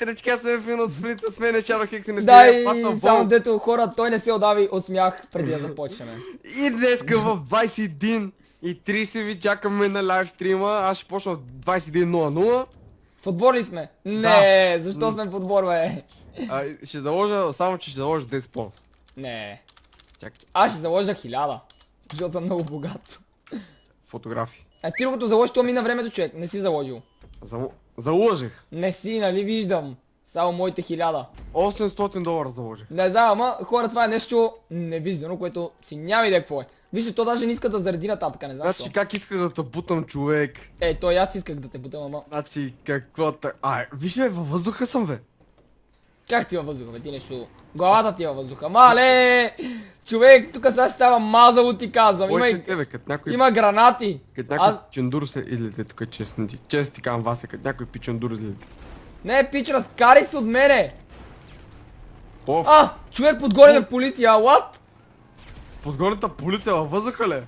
майстерички, аз съм филм от сплит с мен, Shadow Hex и не Дай, патна само дето хора, той не се отдави от смях преди да започнем. И днеска в 21:30 ви чакаме на лайвстрима, аз ще почна от 21:00. В отбор ли сме? Не, защо сме в отбор, бе? Ще заложа, само че ще заложа 10 пон. Не. Чакай, Аз ще заложа 1000. Защото съм много богат. фотографии. Ти докато заложиш, то мина времето, човек. Не си заложил. Заложих. Не си, нали виждам. Само моите 1000. $800 заложих. Не знам, ама хора, това е нещо невиждано, което си няма идея какво е. Вижте, то даже не иска да зареди нататък, не знам защо. Значи как исках да те бутам, човек? Той аз исках да те бутам, ама... Значи какво виж бе, във въздуха съм бе. Как ти във въздуха, бе? Ти нещо... Главата ти във въздуха. Мале! Човек, тук сега ще става мазало, ти казвам. Има гранати. Като някой пичендур се излете тук, честно ти казвам вас, като някой пичендур излете. Не, пич, разкари се от мене! Оф! Човек подгоре ме полиция, what? Подгорната полиция във въздуха ли?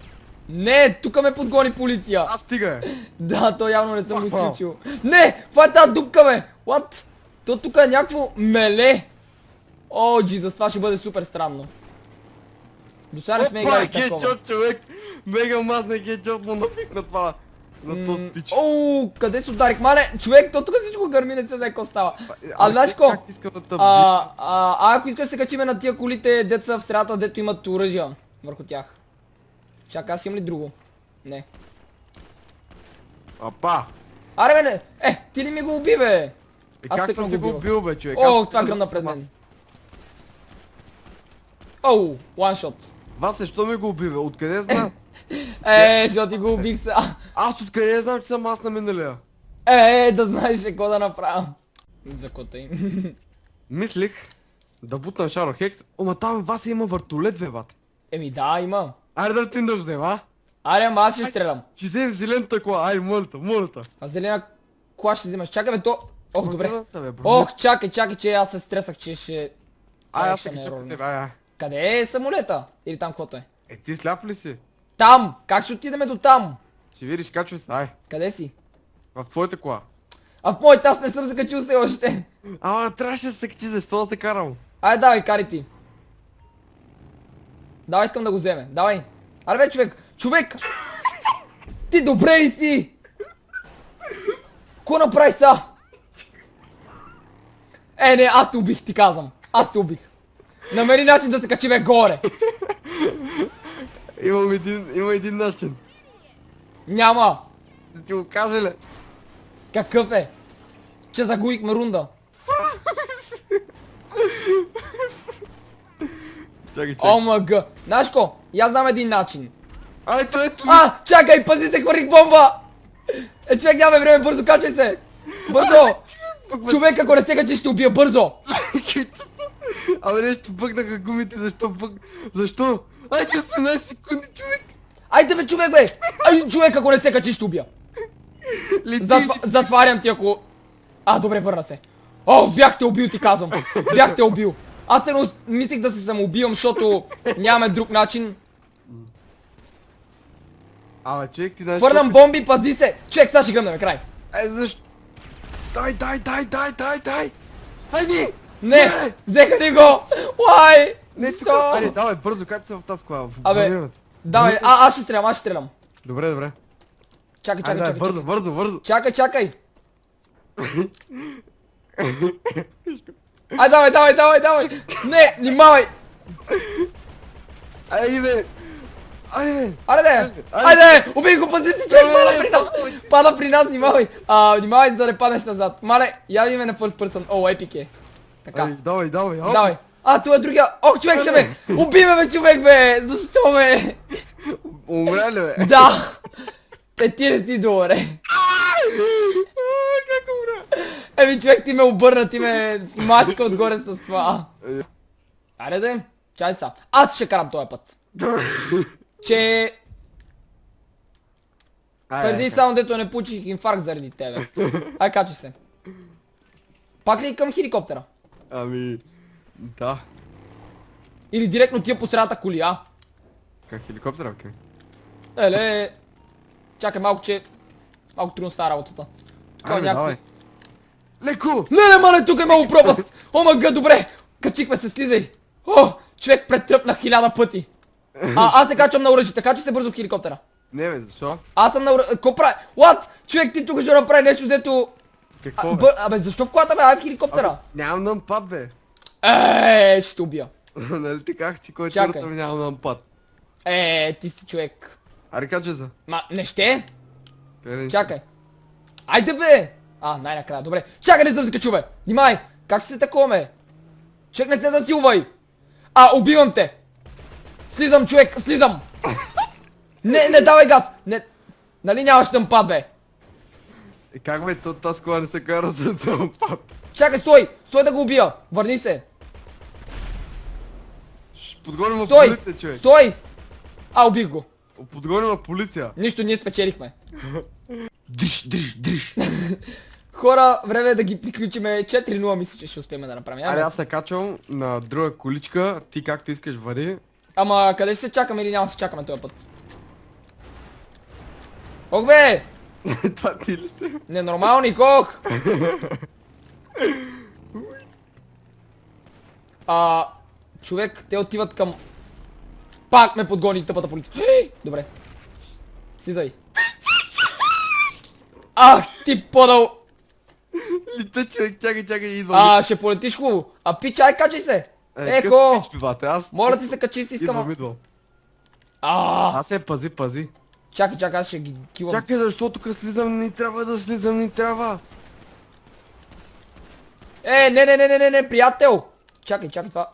Не, тук ме подгони полиция! Стига Да, то явно не съм го изключил. Не, това е тази дупка, бе! What? То тук е някакво меле! О, Jesus, това ще бъде супер странно. До сега не сме играли такова. Хедшот, човек! Мега мазна хедшот му напих на това. На този пич. Оу, къде се ударих? Мале, човек, то тук всичко гърми, не се знае какво става. Знаеш ко? Ако искаш да се качиме на тия колите, деца в средата, дето имат оръжия върху тях. Чакай, аз имам ли друго? Не. Апа! Аре бе, не! Ти ли ми го уби, бе? Как съм ти го убил, бе, човек? О, това гръмна пред мен. Оу, one-shot. Вас защо ми го уби, бе? Откъде знам? Защото ти го убих сега. Аз откъде знам, че съм аз на миналия? Да знаеш какво да направя. За кота им. Мислих да бутна Shadow Hex, ама там вас има въртолет, бе, бат. Да, има. Айде да ти да взем, а? Аре, ама аз ще стрелям. Ще взем зелената кола, айде, молята. А зелена кола ще взимаш. Чакай, бе, то... Ох, добре. Бе, Ох, чакай, че аз се стресах, че ще... Аз ще кача по тебе, ай. Къде е самолета? Или там каквото е? Ти сляп ли си? Там! Как ще отидеме до там? Ще видиш, качвай се, ай. Къде си? В твоята кола. А в моята аз не съм се качил все още. Ама трябваше да се качи, защо да те карам? Айде, давай, кари ти. Давай, искам да го вземе. Давай. Аре бе, човек! Ти добре ли си? Ко направи са? Не, аз те убих, ти казвам. Аз те убих. Намери начин да се качи бе горе. Има един начин. Няма. Да ти го кажа ли? Какъв е? Че загубихме рунда. Чакай. Омага. Знаеш ко? И аз знам един начин. Ето. Чакай, пази се, хвърлих бомба! Човек, нямаме време, бързо качвай се! Бързо! Човек, ако не се качи, ще убия, бързо! Абе, нещо бъгнаха гумите, защо? Айде 18 секунди, човек! Айде бе, човек, бе! Човек, ако не се качи, ще убия! Затварям ти, ако... Добре, върна се. Бях те убил, ти казвам! Бях те убил! Аз те мислих да се самоубивам, защото нямаме друг начин. Човек, ти знаеш... Хвърлям бомби, пази се! Човек, сега ще гръмнем, край! Защо? Дай! Хайди! Не! Взеха ни го! Уай! Айде, давай, бързо, как се в тази кола? Давай, аз ще стрелям. Добре. Чакай. Бързо. Чакай. Давай. Не, внимавай. Айде. Айде, убий го, пази си, човек, пада при нас, внимавай. Внимавай да не паднеш назад. Мале, яви ме на first person. Епик е. Така. Давай. Това е другия. Човек ще ме. Уби ме, човек, бе. Защо, бе? Умря ли, бе? Да. Ти не си добре. Как умря? Човек, ти ме обърна, ти ме смачка отгоре с това. Айде да чай са. Аз ще карам този път. Че... Преди само дето не получих инфаркт заради тебе. Качи се. Пак ли към хеликоптера? Да. Или директно тия по средата коли, Как хеликоптера, окей? Чакай малко, че... Малко трудно става работата. Давай. Леко! Не, мале, тук е много пропаст! О, мага, добре! Качихме се, слизай! О, човек претръпнах 1000 пъти! Аз се качвам на оръжие, така че се бързо в хеликоптера. Не бе, защо? Аз съм на оръжие. Ко прави? What? Човек, ти тук ще направи нещо, дето... Какво бе? Абе, защо в колата, бе? Ай в хеликоптера! Нямам нампад бе. Ще убия. Нали ти казах, че който Чакай. ми нямам нампад. Ти си човек. Аре каче за. Ма, не ще? Къде? Чакай. Айде бе! Най-накрая, добре. Чакай, не съм се качу, бе! Внимай! Как се такова, ме? Човек, не се засилвай! Убивам те! Слизам, човек, слизам! Не давай газ! Не... Нали нямаш нампад, бе? Как бе, тази кола не се кара за нампад? Чакай, стой! Стой да го убия! Върни се! Ще подгоним Стой! полиция, човек. Стой! Убих го. Подгоним полиция. Нищо, ние спечелихме. Дриш. Хора, време е да ги приключиме. 4-0 мисля, че ще успеем да направим. Аре, аз се качвам на друга количка, ти както искаш вари. Ама къде ще се чакаме или няма да се чакаме този път? Ох бе! Това ти ли се? Ненормални, кох! Човек, те отиват към... Пак ме подгони тъпата полиция. Добре. Слизай. Ти подъл! Лита, човек, чакай, идвам. Ще полетиш хубаво. Пичай, качай се! Еко! Пич, бате, аз... Моля ти се, качи си, искам... Идвам. Ааа! Се пази. Чакай, аз ще ги кивам. Чакай, защото тук слизам, не трябва да слизам, не трябва. Не, приятел! Чакай, това...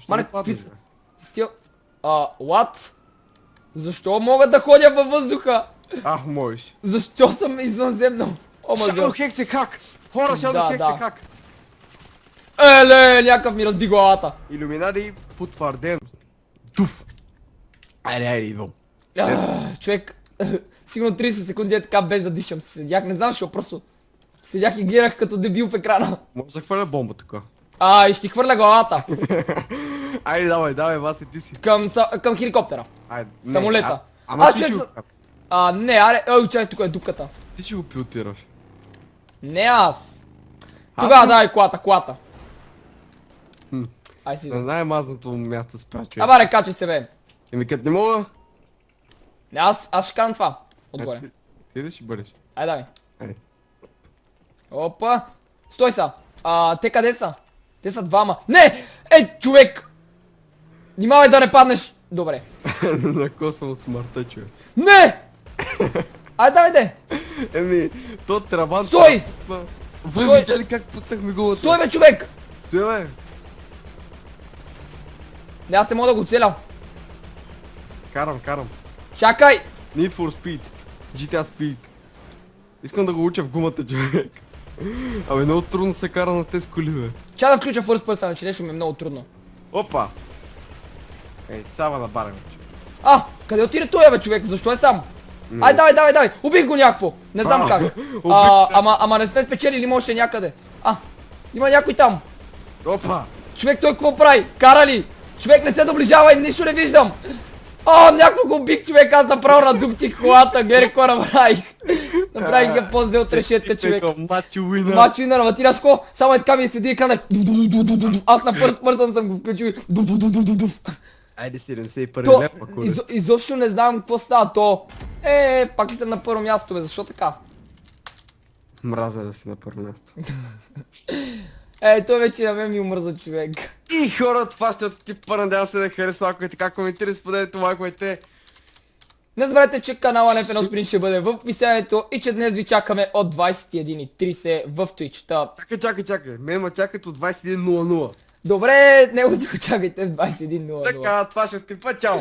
Мале, падне, какви са... What? Защо мога да ходя във въздуха? Можеш. Защо съм извънземно? Shadow Hex е хак! Хора, Shadow Hex е хак! Някакъв ми разби главата. Илюминади потвърден. Туф! Айде, идвам. Човек, сигурно 30 секунди е така без да дишам. Седях, не знам, защо просто... Седях и гледах като дебил в екрана. Може да хвърля бомба тук. И ще ти хвърля главата. Айде, давай, Васи, ти си. Към хеликоптера. Айде, Самолета. Ама ти ще го... Не, аре, чай, тук е дупката. Ти ще го пилотираш. Не аз. Тогава давай колата. Ай си. На най-мазното място спря, човек. Абаре, качай се, бе. Като не мога... Не, аз ще канам това. Отгоре. Ти да ще бъдеш. Ай, давай. Айде. Опа. Стой са. Те къде са? Те са двама. Не! Човек! Внимавай да не паднеш. Добре. Накосвам от смъртта, човек. Не! Давай. То трабан... Стой! Вие видяли как путнахме гулата? Стой, бе, човек! Стой, бе! Не, аз не мога да го целям. Карам. Чакай! Need for Speed. GTA Speed. Искам да го уча в гумата, човек. Много трудно се кара на тези коли, бе. Ча да включа First Person, че нещо ми е много трудно. Опа! Сава на барем, човек. Къде отиде той, бе, човек? Защо е сам? Давай! Убих го някакво! Не знам как. Ама не сме спечелили, има още някъде. Има някой там. Опа! Човек, той какво прави? Кара ли? Човек, не се доближавай, нищо не виждам. Някакво го убих, човек, аз направо надупчих колата, гледай какво направих. Направих я позде от решетка, човек. Мачо уинър. Мачо уинър, ама ти знаеш какво? Само така ми седи екрана. Аз на First Person съм го включил и... Айде 71 лепа, куре. Изобщо не знам какво става то. Пак съм на първо място, бе, защо така? Мразя да си на първо място. Той вече на мен ми омръза, човек. И хората, това ще откипа, надявам се да хареса, ако е така, коментирайте, споделете, лайквайте. Не забравяйте, че канала NFN Sprint ще бъде в описанието и че днес ви чакаме от 21:30 в Twitch. Чакай, мен ме чакат от 21:00. Добре, не го чакайте в 21:00. Така, това ще откипа, чао!